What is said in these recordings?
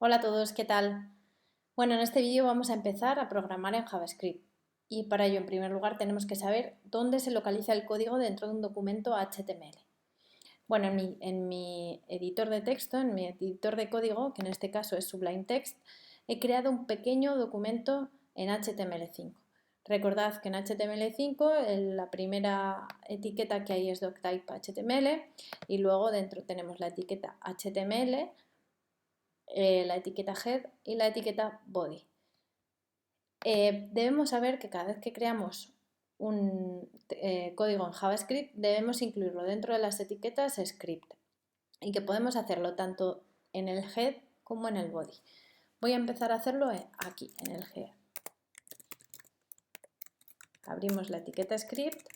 Hola a todos, ¿qué tal? Bueno, en este vídeo vamos a empezar a programar en JavaScript y para ello en primer lugar tenemos que saber dónde se localiza el código dentro de un documento HTML. Bueno, en mi editor de texto, en mi editor de código, que en este caso es Sublime Text, he creado un pequeño documento en HTML5. Recordad que en HTML5 la primera etiqueta que hay es doctype HTML y luego dentro tenemos la etiqueta HTML, la etiqueta head y la etiqueta body. Debemos saber que cada vez que creamos un código en JavaScript debemos incluirlo dentro de las etiquetas script y que podemos hacerlo tanto en el head como en el body. Voy a empezar a hacerlo aquí, en el head. Abrimos la etiqueta script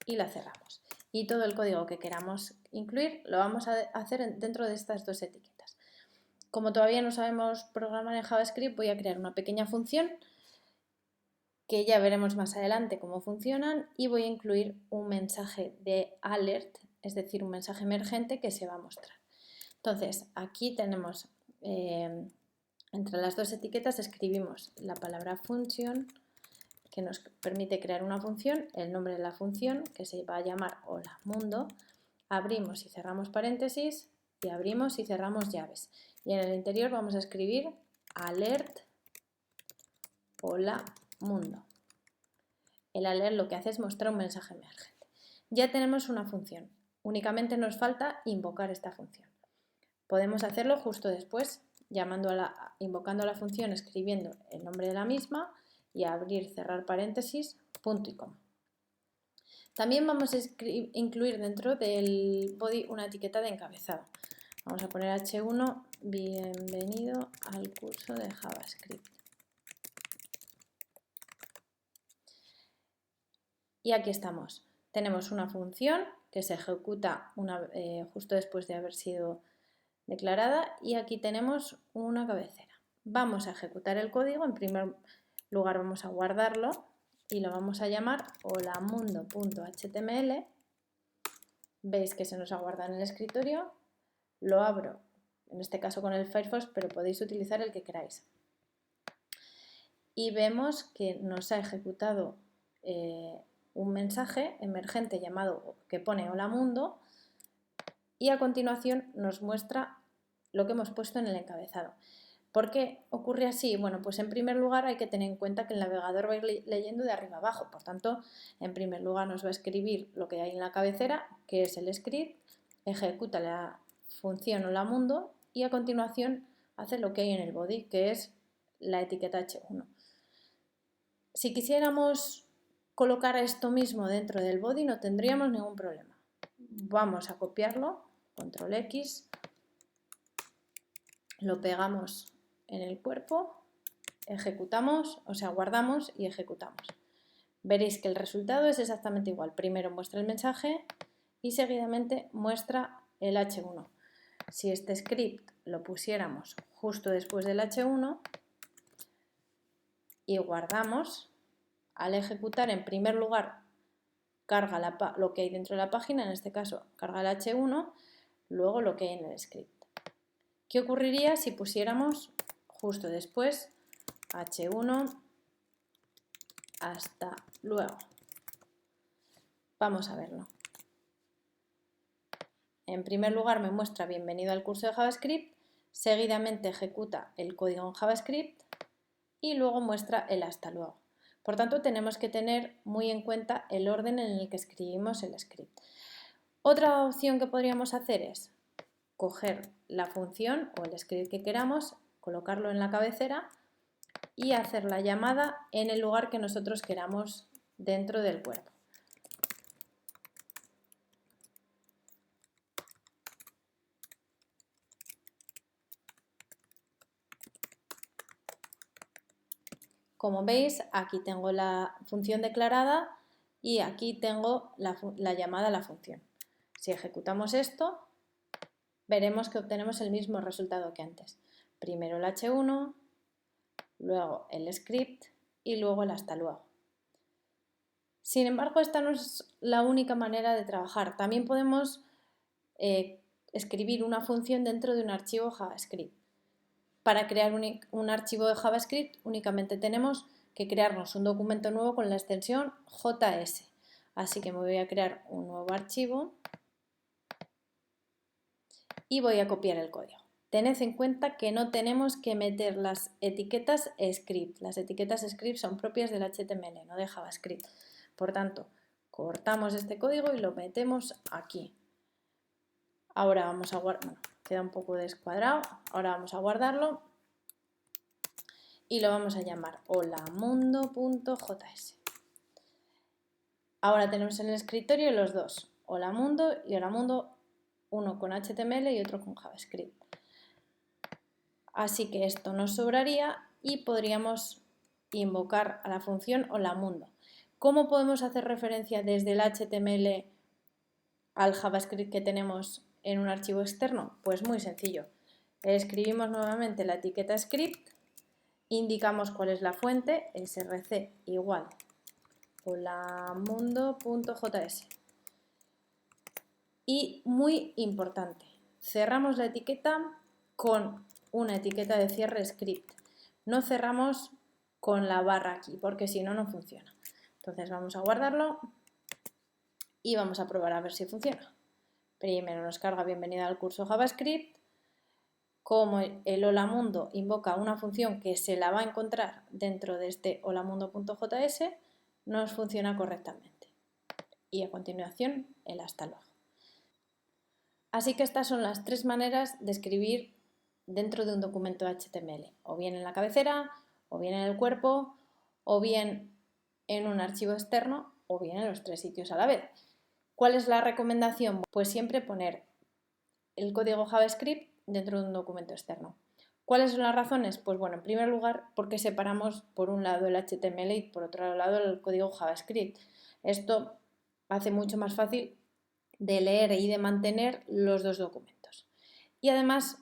y la cerramos. Y todo el código que queramos incluir lo vamos a hacer dentro de estas dos etiquetas. Como todavía no sabemos programar en JavaScript, voy a crear una pequeña función que ya veremos más adelante cómo funcionan y voy a incluir un mensaje de alert, es decir, un mensaje emergente que se va a mostrar. Entonces, aquí tenemos, entre las dos etiquetas escribimos la palabra function, que nos permite crear una función, el nombre de la función, que se va a llamar hola mundo, abrimos y cerramos paréntesis y abrimos y cerramos llaves. Y en el interior vamos a escribir alert hola mundo. El alert lo que hace es mostrar un mensaje emergente. Ya tenemos una función, únicamente nos falta invocar esta función. Podemos hacerlo justo después, invocando a la función, escribiendo el nombre de la misma y abrir, cerrar paréntesis, punto y coma. También vamos a incluir dentro del body una etiqueta de encabezado. Vamos a poner H1, bienvenido al curso de JavaScript. Y aquí estamos. Tenemos una función que se ejecuta justo después de haber sido declarada y aquí tenemos una cabecera. Vamos a ejecutar el código. En primer lugar vamos a guardarlo y lo vamos a llamar holamundo.html. Veis que se nos ha guardado en el escritorio. Lo abro, en este caso con el Firefox, pero podéis utilizar el que queráis. Y vemos que nos ha ejecutado un mensaje emergente que pone hola mundo y a continuación nos muestra lo que hemos puesto en el encabezado. ¿Por qué ocurre así? Bueno, pues en primer lugar hay que tener en cuenta que el navegador va a ir leyendo de arriba abajo, por tanto, en primer lugar nos va a escribir lo que hay en la cabecera, que es el script, ejecuta la función hola mundo y a continuación hace lo que hay en el body, que es la etiqueta H1. Si quisiéramos colocar esto mismo dentro del body no tendríamos ningún problema. Vamos a copiarlo, control X, lo pegamos en el cuerpo, ejecutamos, o sea, guardamos y ejecutamos. Veréis que el resultado es exactamente igual. Primero muestra el mensaje y seguidamente muestra el H1. Si este script lo pusiéramos justo después del H1 y guardamos, al ejecutar en primer lugar carga lo que hay dentro de la página, en este caso carga el H1, luego lo que hay en el script. ¿Qué ocurriría si pusiéramos justo después H1 hasta luego? Vamos a verlo. En primer lugar me muestra bienvenido al curso de JavaScript, seguidamente ejecuta el código en JavaScript y luego muestra el hasta luego. Por tanto, tenemos que tener muy en cuenta el orden en el que escribimos el script. Otra opción que podríamos hacer es coger la función o el script que queramos, colocarlo en la cabecera y hacer la llamada en el lugar que nosotros queramos dentro del cuerpo. Como veis, aquí tengo la función declarada y aquí tengo la llamada a la función. Si ejecutamos esto, veremos que obtenemos el mismo resultado que antes. Primero el H1, luego el script y luego el hasta luego. Sin embargo, esta no es la única manera de trabajar. También podemos escribir una función dentro de un archivo JavaScript. para crear un archivo de JavaScript únicamente tenemos que crearnos un documento nuevo con la extensión JS. Así que me voy a crear un nuevo archivo y voy a copiar el código. Tened en cuenta que no tenemos que meter las etiquetas script. Las etiquetas script son propias del HTML, no de JavaScript. Por tanto, cortamos este código y lo metemos aquí. Ahora vamos a guardar, bueno, queda un poco descuadrado, ahora vamos a guardarlo y lo vamos a llamar holamundo.js. Ahora tenemos en el escritorio los dos, holamundo y holamundo, uno con HTML y otro con JavaScript. Así que esto nos sobraría y podríamos invocar a la función holamundo. ¿Cómo podemos hacer referencia desde el HTML al JavaScript que tenemos en un archivo externo? Pues muy sencillo. Escribimos nuevamente la etiqueta script, indicamos cuál es la fuente, src igual holamundo.js. Y muy importante, cerramos la etiqueta con una etiqueta de cierre script. No cerramos con la barra aquí, porque si no, no funciona. Entonces vamos a guardarlo y vamos a probar a ver si funciona. Primero nos carga bienvenida al curso JavaScript. Como el holamundo invoca una función que se la va a encontrar dentro de este holamundo.js, nos funciona correctamente. Y a continuación, el hasta luego. Así que estas son las tres maneras de escribir dentro de un documento HTML, o bien en la cabecera, o bien en el cuerpo, o bien en un archivo externo, o bien en los tres sitios a la vez. ¿Cuál es la recomendación? Pues siempre poner el código JavaScript dentro de un documento externo. ¿Cuáles son las razones? Pues bueno, en primer lugar, porque separamos por un lado el HTML y por otro lado el código JavaScript. Esto hace mucho más fácil de leer y de mantener los dos documentos. Y además,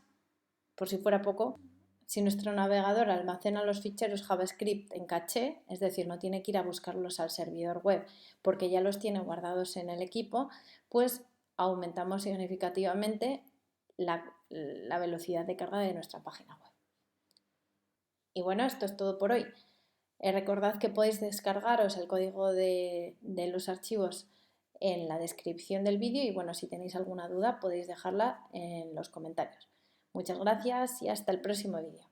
por si fuera poco, si nuestro navegador almacena los ficheros JavaScript en caché, es decir, no tiene que ir a buscarlos al servidor web porque ya los tiene guardados en el equipo, pues aumentamos significativamente la velocidad de carga de nuestra página web. Y bueno, esto es todo por hoy. Recordad que podéis descargaros el código de los archivos en la descripción del vídeo y bueno, si tenéis alguna duda podéis dejarla en los comentarios. Muchas gracias y hasta el próximo vídeo.